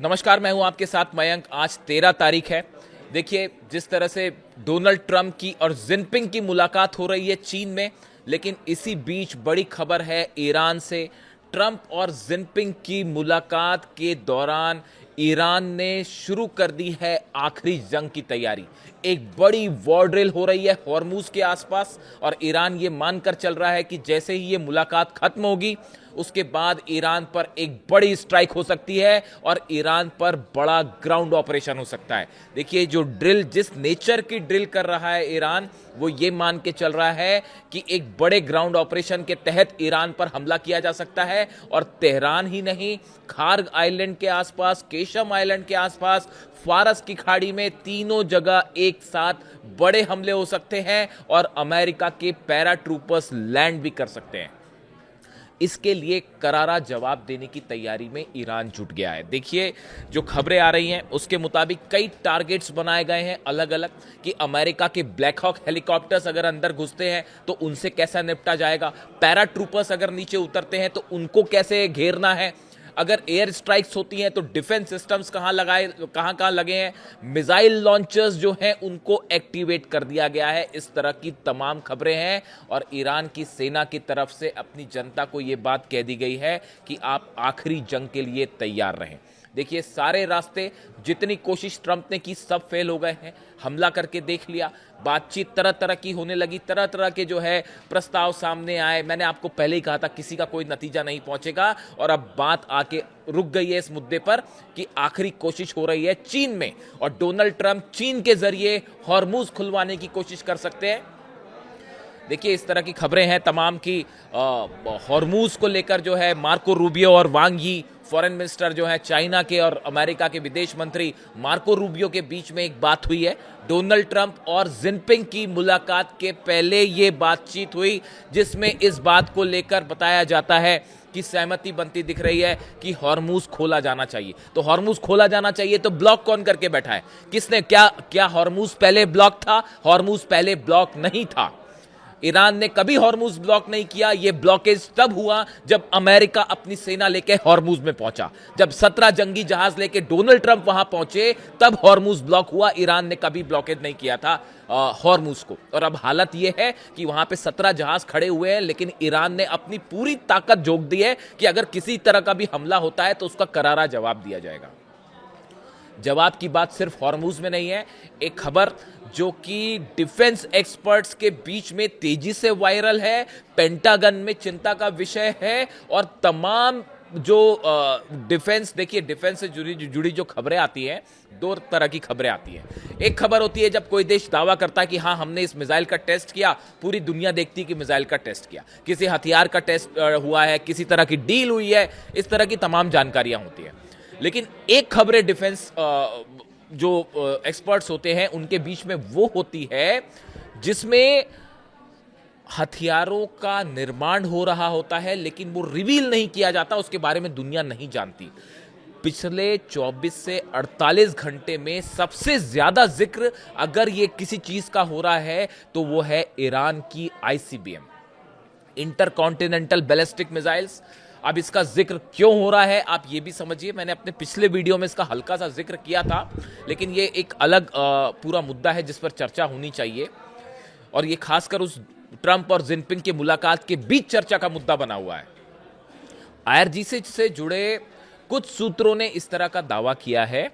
नमस्कार, मैं हूं आपके साथ मयंक। आज 13 तारीख है। देखिए, जिस तरह से डोनाल्ड ट्रंप की और जिनपिंग की मुलाकात हो रही है चीन में, लेकिन इसी बीच बड़ी खबर है ईरान से। ट्रंप और जिनपिंग की मुलाकात के दौरान ईरान ने शुरू कर दी है आखिरी जंग की तैयारी। एक बड़ी वॉर ड्रिल हो रही है हॉर्मूज के आसपास, और ईरान ये मानकर चल रहा है कि जैसे ही ये मुलाकात खत्म होगी उसके बाद ईरान पर एक बड़ी स्ट्राइक हो सकती है और ईरान पर बड़ा ग्राउंड ऑपरेशन हो सकता है। देखिए, जो ड्रिल, जिस नेचर की ड्रिल कर रहा है ईरान, वो ये मान के चल रहा है कि एक बड़े ग्राउंड ऑपरेशन के तहत ईरान पर हमला किया जा सकता है। और तेहरान ही नहीं, खार्ग आइलैंड के आसपास, केशम आइलैंड के आसपास, फारस की खाड़ी में, तीनों जगह एक साथ बड़े हमले हो सकते हैं और अमेरिका के पैराट्रूपर्स लैंड भी कर सकते हैं। इसके लिए करारा जवाब देने की तैयारी में ईरान जुट गया है। देखिए, जो खबरें आ रही हैं उसके मुताबिक कई टारगेट्स बनाए गए हैं अलग अलग, कि अमेरिका के ब्लैक हॉक हेलीकॉप्टर्स अगर अंदर घुसते हैं तो उनसे कैसा निपटा जाएगा, पैराट्रूपर्स अगर नीचे उतरते हैं तो उनको कैसे घेरना है, अगर एयर स्ट्राइक्स होती हैं तो डिफेंस सिस्टम्स कहां लगे हैं, मिसाइल लॉन्चर्स जो हैं उनको एक्टिवेट कर दिया गया है। इस तरह की तमाम खबरें हैं और ईरान की सेना की तरफ से अपनी जनता को यह बात कह दी गई है कि आप आखिरी जंग के लिए तैयार रहें। देखिए, सारे रास्ते, जितनी कोशिश ट्रंप ने की, सब फेल हो गए हैं। हमला करके देख लिया, बातचीत तरह तरह की होने लगी, तरह तरह के जो है प्रस्ताव सामने आए। मैंने आपको पहले ही कहा था किसी का कोई नतीजा नहीं पहुंचेगा, और अब बात आके रुक गई है इस मुद्दे पर कि आखिरी कोशिश हो रही है चीन में, और डोनाल्ड ट्रंप चीन के जरिए हॉर्मूज खुलवाने की कोशिश कर सकते हैं। देखिए, इस तरह की खबरें हैं तमाम की हॉर्मूज को लेकर जो है मार्को रूबियो और वांग यी, फॉरेन मिनिस्टर जो है चाइना के, और अमेरिका के विदेश मंत्री मार्को रूबियो के बीच में एक बात हुई है। डोनाल्ड ट्रंप और जिनपिंग की मुलाकात के पहले ये बातचीत हुई, जिसमें इस बात को लेकर बताया जाता है कि सहमति बनती दिख रही है कि हॉर्मूज खोला जाना चाहिए। तो हॉर्मूज खोला जाना चाहिए तो ब्लॉक कौन करके बैठा है? किसने? क्या हॉर्मूज पहले ब्लॉक था? हॉर्मूज पहले ब्लॉक नहीं था। ईरान ने कभी हॉर्मूज ब्लॉक नहीं किया। यह ब्लॉकेज तब हुआ जब अमेरिका अपनी सेना लेके हॉर्मूज में पहुंचा। जब 17 जंगी जहाज लेके डोनाल्ड ट्रंप वहां पहुंचे तब हॉर्मूज ब्लॉक हुआ। ईरान ने कभी ब्लॉकेज नहीं किया था हॉर्मूज को। और अब हालत यह है कि वहां पे 17 जहाज खड़े हुए हैं, लेकिन ईरान ने अपनी पूरी ताकत झोंक दी है कि अगर किसी तरह का भी हमला होता है तो उसका करारा जवाब दिया जाएगा। जवाब की बात सिर्फ हॉर्मूज में नहीं है। एक खबर जो कि डिफेंस एक्सपर्ट्स के बीच में तेजी से वायरल है, पेंटागन में चिंता का विषय है, और तमाम जो डिफेंस, देखिए, डिफेंस से जुड़ी जो खबरें आती हैं, दो तरह की खबरें आती हैं। एक खबर होती है जब कोई देश दावा करता है कि हाँ, हमने इस मिसाइल का टेस्ट किया, पूरी दुनिया देखती है कि मिसाइल का टेस्ट किया, किसी हथियार का टेस्ट हुआ है, किसी तरह की डील हुई है, इस तरह की तमाम जानकारियां होती हैं। लेकिन एक खबरें डिफेंस जो एक्सपर्ट्स होते हैं उनके बीच में वो होती है जिसमें हथियारों का निर्माण हो रहा होता है, लेकिन वो रिवील नहीं किया जाता, उसके बारे में दुनिया नहीं जानती। पिछले 24 से 48 घंटे में सबसे ज्यादा जिक्र अगर ये किसी चीज का हो रहा है तो वो है ईरान की आईसीबीएम, इंटरकॉन्टिनेंटल बैलिस्टिक मिसाइल्स। अब इसका जिक्र क्यों हो रहा है आप ये भी समझिए। मैंने अपने पिछले वीडियो में इसका हल्का सा जिक्र किया था, लेकिन ये एक अलग पूरा मुद्दा है जिस पर चर्चा होनी चाहिए, और ये खासकर उस ट्रंप और जिनपिंग की मुलाकात के बीच चर्चा का मुद्दा बना हुआ है। आईआरजीसी से जुड़े कुछ सूत्रों ने इस तरह का दावा किया है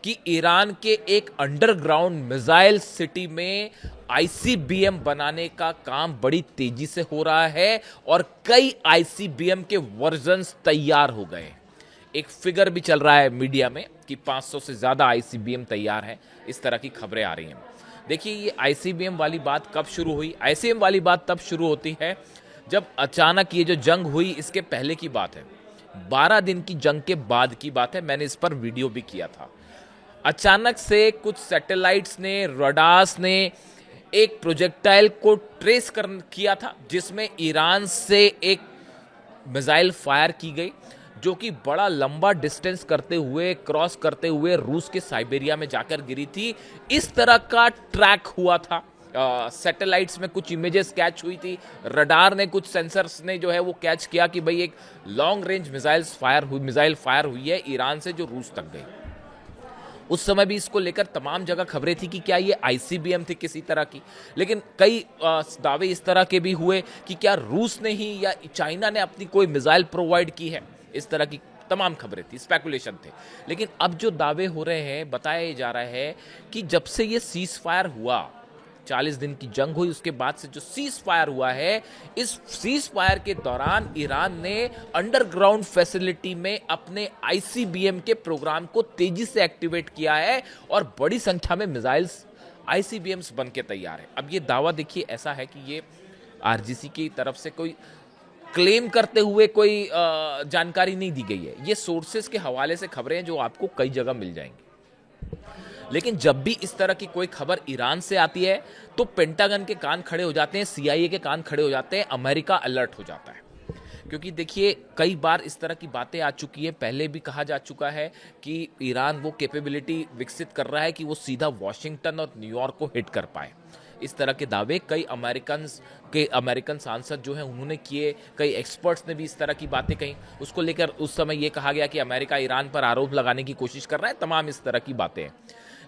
कि ईरान के एक अंडरग्राउंड मिसाइल सिटी में आईसीबीएम बनाने का काम बड़ी तेजी से हो रहा है और कई आईसीबीएम के वर्जन्स तैयार हो गए। एक फिगर भी चल रहा है मीडिया में कि 500 से ज्यादा आईसीबीएम तैयार हैं। इस तरह की खबरें आ रही हैं। देखिए, ये आईसीबीएम वाली बात कब शुरू हुई? आईसीबीएम वाली बात तब शुरू होती है जब अचानक ये जो जंग हुई, इसके पहले की बात है, 12 दिन की जंग के बाद की बात है। मैंने इस पर वीडियो भी किया था। अचानक से कुछ सैटेलाइट्स ने, रडार्स ने एक प्रोजेक्टाइल को ट्रेस किया था, जिसमें ईरान से एक मिसाइल फायर की गई जो कि बड़ा लंबा डिस्टेंस करते हुए, क्रॉस करते हुए रूस के साइबेरिया में जाकर गिरी थी। इस तरह का ट्रैक हुआ था। सैटेलाइट्स में कुछ इमेजेस कैच हुई थी, रडार ने कुछ सेंसर्स ने जो है वो कैच किया कि भाई एक लॉन्ग रेंज मिसाइल फायर हुई है ईरान से जो रूस तक गई। उस समय भी इसको लेकर तमाम जगह खबरें थी कि क्या ये आईसीबीएम थी किसी तरह की, लेकिन कई दावे इस तरह के भी हुए कि क्या रूस ने ही या चाइना ने अपनी कोई मिसाइल प्रोवाइड की है। इस तरह की तमाम खबरें थी, स्पेकुलेशन थे। लेकिन अब जो दावे हो रहे हैं, बताया जा रहा है कि जब से ये सीज फायर हुआ, 40 दिन की जंग हुई, उसके बाद से जो सीज फायर हुआ है, इस सीज फायर के दौरान ईरान ने अंडरग्राउंड फैसिलिटी में अपने आईसीबीएम के प्रोग्राम को तेजी से एक्टिवेट किया है और बड़ी संख्या में मिसाइल्स आईसीबीएम्स बन के तैयार है। अब ये दावा देखिए ऐसा है कि ये आरजीसी की तरफ से कोई क्लेम करते हुए कोई जानकारी नहीं दी गई है, ये सोर्सेस के हवाले से खबरें हैं जो आपको कई जगह मिल जाएंगी। लेकिन जब भी इस तरह की कोई खबर ईरान से आती है तो पेंटागन के कान खड़े हो जाते हैं, सीआईए के कान खड़े हो जाते हैं, अमेरिका अलर्ट हो जाता है। क्योंकि देखिए कई बार इस तरह की बातें आ चुकी है, पहले भी कहा जा चुका है कि ईरान वो कैपेबिलिटी विकसित कर रहा है कि वो सीधा वॉशिंगटन और न्यूयॉर्क को हिट कर पाए। इस तरह के दावे कई अमेरिकन सांसद जो हैं उन्होंने किए, कई एक्सपर्ट्स ने भी इस तरह की बातें कही। उसको लेकर उस समय ये कहा गया कि अमेरिका ईरान पर आरोप लगाने की कोशिश कर रहा है, तमाम इस तरह की बातें हैं।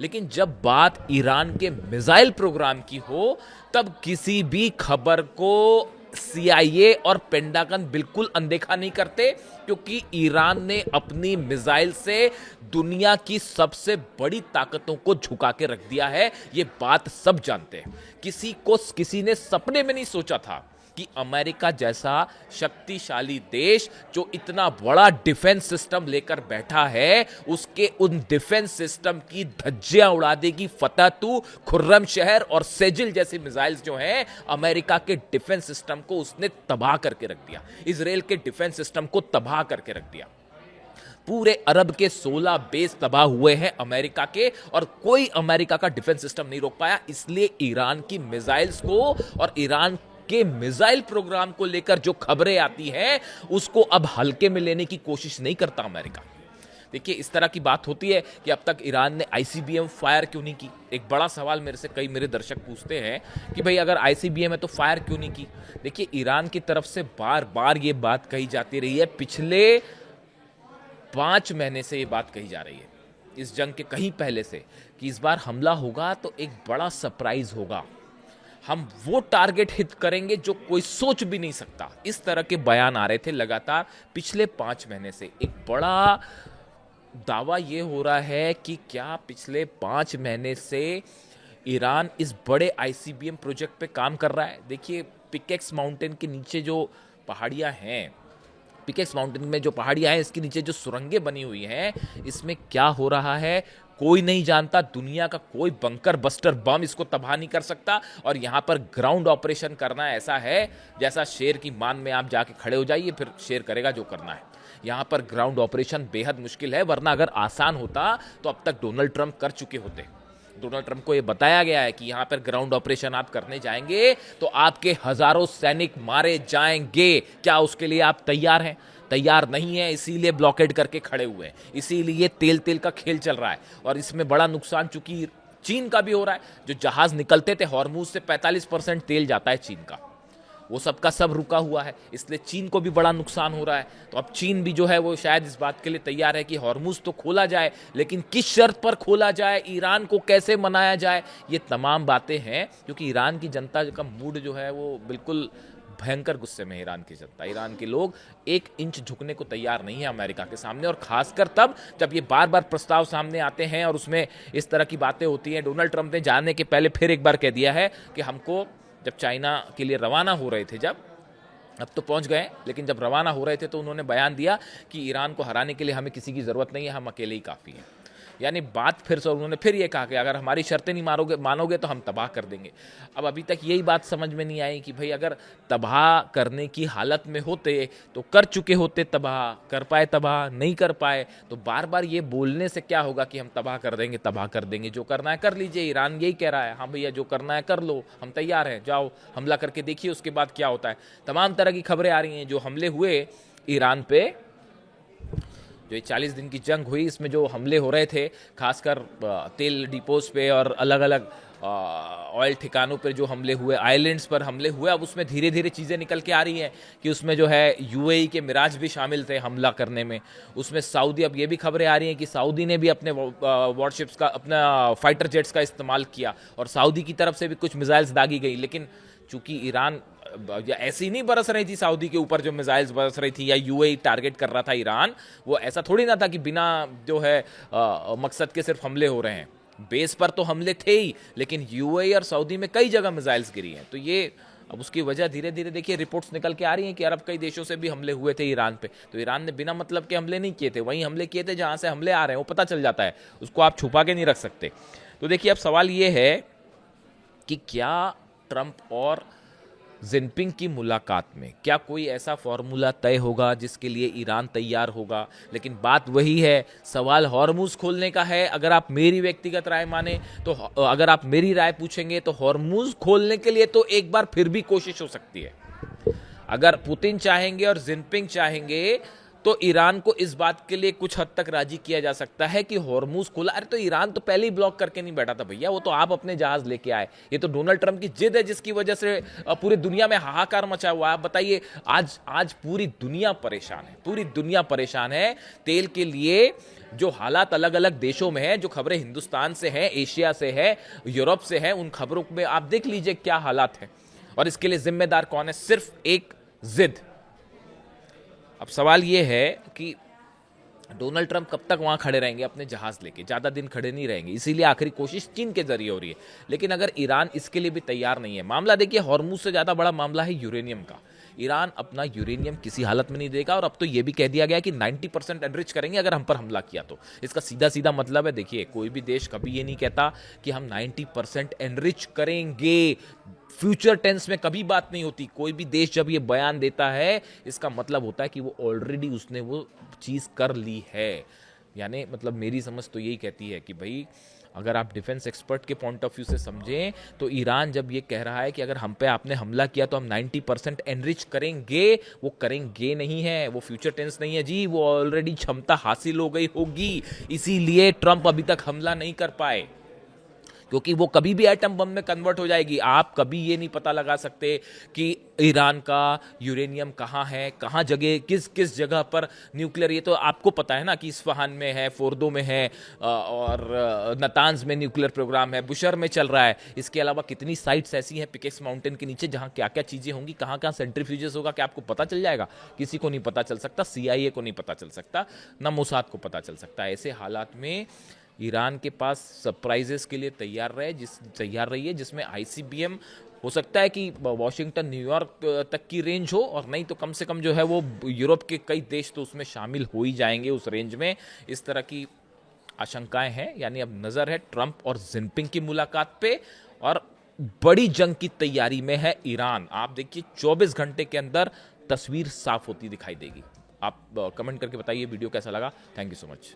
लेकिन जब बात ईरान के मिसाइल प्रोग्राम की हो तब किसी भी खबर को सीआईए और पेंटागन बिल्कुल अनदेखा नहीं करते, क्योंकि ईरान ने अपनी मिसाइल से दुनिया की सबसे बड़ी ताकतों को झुका के रख दिया है। ये बात सब जानते हैं। किसी ने सपने में नहीं सोचा था कि अमेरिका जैसा शक्तिशाली देश जो इतना बड़ा डिफेंस सिस्टम लेकर बैठा है, उसके उन डिफेंस सिस्टम की धज्जियां उड़ा देगी फतह, खुर्रम शहर और सेजिल जैसी मिसाइल्स जो हैं, अमेरिका के डिफेंस सिस्टम को उसने तबाह करके रख दिया, इजराइल के डिफेंस सिस्टम को तबाह करके रख दिया। पूरे अरब के 16 बेस तबाह हुए हैं अमेरिका के, और कोई अमेरिका का डिफेंस सिस्टम नहीं रोक पाया। इसलिए ईरान की मिसाइल्स को और ईरान के मिसाइल प्रोग्राम को लेकर जो खबरें आती हैं उसको अब हल्के में लेने की कोशिश नहीं करता अमेरिका। देखिए इस तरह की बात होती है कि अब तक ईरान ने आईसीबीएम फायर क्यों नहीं की। एक बड़ा सवाल मेरे दर्शक पूछते हैं कि भाई अगर आईसीबीएम है तो फायर क्यों नहीं की। देखिए ईरान की तरफ से बार बार ये बात कही जाती रही है, पिछले 5 महीने से ये बात कही जा रही है, इस जंग के कहीं पहले से, कि इस बार हमला होगा तो एक बड़ा सरप्राइज होगा, हम वो टारगेट हिट करेंगे जो कोई सोच भी नहीं सकता। इस तरह के बयान आ रहे थे लगातार पिछले 5 महीने से। एक बड़ा दावा ये हो रहा है कि क्या पिछले 5 महीने से ईरान इस बड़े आईसीबीएम प्रोजेक्ट पे काम कर रहा है। देखिए पिकेक्स माउंटेन के नीचे जो पहाड़ियां हैं, पिकेक्स माउंटेन में जो पहाड़ियां हैं, इसके नीचे जो सुरंगें बनी हुई हैं, इसमें क्या हो रहा है कोई नहीं जानता। दुनिया का कोई बंकर बस्टर बम इसको तबाह नहीं कर सकता। और यहाँ पर ग्राउंड ऑपरेशन करना ऐसा है जैसा शेर की मान में आप जाके खड़े हो जाइए, फिर शेर करेगा जो करना है। यहाँ पर ग्राउंड ऑपरेशन बेहद मुश्किल है, वरना अगर आसान होता तो अब तक डोनाल्ड ट्रंप कर चुके होते। डोनाल्ड ट्रंप को यह बताया गया है कि यहाँ पर ग्राउंड ऑपरेशन आप करने जाएंगे तो आपके हजारों सैनिक मारे जाएंगे। क्या उसके लिए आप तैयार हैं? तैयार नहीं है, इसीलिए ब्लॉकेड करके खड़े हुए हैं, इसीलिए तेल तेल का खेल चल रहा है। और इसमें बड़ा नुकसान चूंकि चीन का भी हो रहा है। जो जहाज निकलते थे हॉर्मूज से 45% तेल जाता है चीन का, वो सब का सब रुका हुआ है, इसलिए चीन को भी बड़ा नुकसान हो रहा है। तो अब चीन भी जो है वो शायद इस बात के लिए तैयार है कि हॉर्मूज तो खोला जाए, लेकिन किस शर्त पर खोला जाए, ईरान को कैसे मनाया जाए, ये तमाम बातें हैं। क्योंकि ईरान की जनता का मूड जो है वो बिल्कुल भयंकर गुस्से में है। ईरान की जनता, ईरान के लोग 1 इंच झुकने को तैयार नहीं है अमेरिका के सामने, और खासकर तब जब ये बार बार प्रस्ताव सामने आते हैं और उसमें इस तरह की बातें होती हैं। डोनाल्ड ट्रंप ने जाने के पहले फिर एक बार कह दिया है कि हमको, जब चाइना के लिए रवाना हो रहे थे, जब अब तो पहुंच गए, लेकिन जब रवाना हो रहे थे तो उन्होंने बयान दिया कि ईरान को हराने के लिए हमें किसी की ज़रूरत नहीं है, हम अकेले ही काफ़ी हैं। यानी बात फिर से उन्होंने फिर ये कहा कि अगर हमारी शर्तें नहीं मानोगे तो हम तबाह कर देंगे। अब अभी तक यही बात समझ में नहीं आई कि भाई अगर तबाह करने की हालत में होते तो कर चुके होते तबाह, कर पाए तबाह, नहीं कर पाए तो बार बार ये बोलने से क्या होगा कि हम तबाह कर देंगे, जो करना है कर लीजिए। ईरान यही कह रहा है, हाँ भैया जो करना है कर लो, हम तैयार हैं, जाओ हमला करके देखिए उसके बाद क्या होता है। तमाम तरह की खबरें आ रही हैं। जो हमले हुए ईरान पे, जो ये 40 दिन की जंग हुई, इसमें जो हमले हो रहे थे, खासकर तेल डिपोज पे और अलग अलग ऑयल ठिकानों पर जो हमले हुए, आइलैंड्स पर हमले हुए, अब उसमें धीरे धीरे चीज़ें निकल के आ रही हैं कि उसमें जो है यूएई के मिराज भी शामिल थे हमला करने में। उसमें सऊदी, अब ये भी खबरें आ रही हैं कि सऊदी ने भी अपने वॉरशिप्स का, अपना फाइटर जेट्स का इस्तेमाल किया और सऊदी की तरफ से भी कुछ मिसाइल्स दागी गई। लेकिन चूंकि ईरान ऐसी नहीं बरस रही थी सऊदी के ऊपर जो मिसाइल्स बरस रही थी, या यूएई टारगेट कर रहा था ईरान, वो ऐसा थोड़ी ना था कि बिना जो है मकसद के सिर्फ हमले हो रहे हैं। बेस पर तो हमले थे ही, लेकिन यूएई और सऊदी में कई जगह मिसाइल्स गिरी हैं। तो ये अब उसकी वजह धीरे धीरे देखिए रिपोर्ट्स निकल के आ रही हैं कि अरब कई देशों से भी हमले हुए थे ईरान पे। तो ईरान ने बिना मतलब के हमले नहीं किए थे, वहीं हमले किए थे जहां से हमले आ रहे हैं, वो पता चल जाता है, उसको आप छुपा के नहीं रख सकते। तो देखिए अब सवाल ये है कि क्या ट्रंप और जिनपिंग की मुलाकात में क्या कोई ऐसा फॉर्मूला तय होगा जिसके लिए ईरान तैयार होगा। लेकिन बात वही है, सवाल हॉर्मुज खोलने का है। अगर आप मेरी व्यक्तिगत राय माने तो, अगर आप मेरी राय पूछेंगे तो हॉर्मुज खोलने के लिए तो एक बार फिर भी कोशिश हो सकती है। अगर पुतिन चाहेंगे और जिनपिंग चाहेंगे तो ईरान को इस बात के लिए कुछ हद तक राजी किया जा सकता है कि हॉर्मुज खुला। अरे तो ईरान तो पहले ही ब्लॉक करके नहीं बैठा था भैया, वो तो आप अपने जहाज लेके आए। ये तो डोनाल्ड ट्रंप की जिद है जिसकी वजह से पूरी दुनिया में हाहाकार मचा हुआ है। आप बताइए, आज पूरी दुनिया परेशान है, पूरी दुनिया परेशान है तेल के लिए। जो हालात अलग अलग देशों में है, जो खबरें हिंदुस्तान से हैं, एशिया से है, यूरोप से है, उन खबरों में आप देख लीजिए क्या हालात है। और इसके लिए जिम्मेदार कौन है? सिर्फ एक जिद। अब सवाल यह है कि डोनाल्ड ट्रंप कब तक वहां खड़े रहेंगे अपने जहाज लेके? ज्यादा दिन खड़े नहीं रहेंगे, इसीलिए आखिरी कोशिश चीन के जरिए हो रही है। लेकिन अगर ईरान इसके लिए भी तैयार नहीं है, मामला देखिए हॉर्मुज से ज्यादा बड़ा मामला है यूरेनियम का। ईरान अपना यूरेनियम किसी हालत में नहीं देगा, और अब तो यह भी कह दिया गया कि 90% एनरिच करेंगे अगर हम पर हमला किया तो। इसका सीधा सीधा मतलब है, देखिए कोई भी देश कभी ये नहीं कहता कि हम 90% एनरिच करेंगे। फ्यूचर टेंस में कभी बात नहीं होती। कोई भी देश जब ये बयान देता है, इसका मतलब होता है कि वो ऑलरेडी उसने वो चीज़ कर ली है। यानी मतलब मेरी समझ तो यही कहती है कि भाई अगर आप डिफेंस एक्सपर्ट के पॉइंट ऑफ व्यू से समझें तो ईरान जब ये कह रहा है कि अगर हम पे आपने हमला किया तो हम 90% एनरिच करेंगे, वो करेंगे नहीं है, वो फ्यूचर टेंस नहीं है जी, वो ऑलरेडी क्षमता हासिल हो गई होगी। इसीलिए ट्रंप अभी तक हमला नहीं कर पाए, क्योंकि वो कभी भी एटम बम में कन्वर्ट हो जाएगी। आप कभी ये नहीं पता लगा सकते कि ईरान का यूरेनियम कहाँ है, कहाँ जगह, किस किस जगह पर न्यूक्लियर। ये तो आपको पता है ना कि इस्फहान में है, फोर्दो में है, और नतांज में न्यूक्लियर प्रोग्राम है, बुशर में चल रहा है। इसके अलावा कितनी साइट्स ऐसी हैं पिकेक्स माउंटेन के नीचे जहाँ क्या क्या चीज़ें होंगी, कहाँ कहाँ सेंट्रीफ्यूजेस होगा, क्या आपको पता चल जाएगा? किसी को नहीं पता चल सकता, CIA को नहीं पता चल सकता, ना मोसाद को पता चल सकता। ऐसे हालात में ईरान के पास सरप्राइजेस के लिए तैयार रही है, जिसमें ICBM हो सकता है कि वॉशिंगटन न्यूयॉर्क तक की रेंज हो, और नहीं तो कम से कम जो है वो यूरोप के कई देश तो उसमें शामिल हो ही जाएंगे उस रेंज में। इस तरह की आशंकाएं हैं। यानी अब नज़र है ट्रंप और जिनपिंग की मुलाकात पे, और बड़ी जंग की तैयारी में है ईरान। आप देखिए 24 घंटे के अंदर तस्वीर साफ होती दिखाई देगी। आप कमेंट करके बताइए वीडियो कैसा लगा। Thank you so much.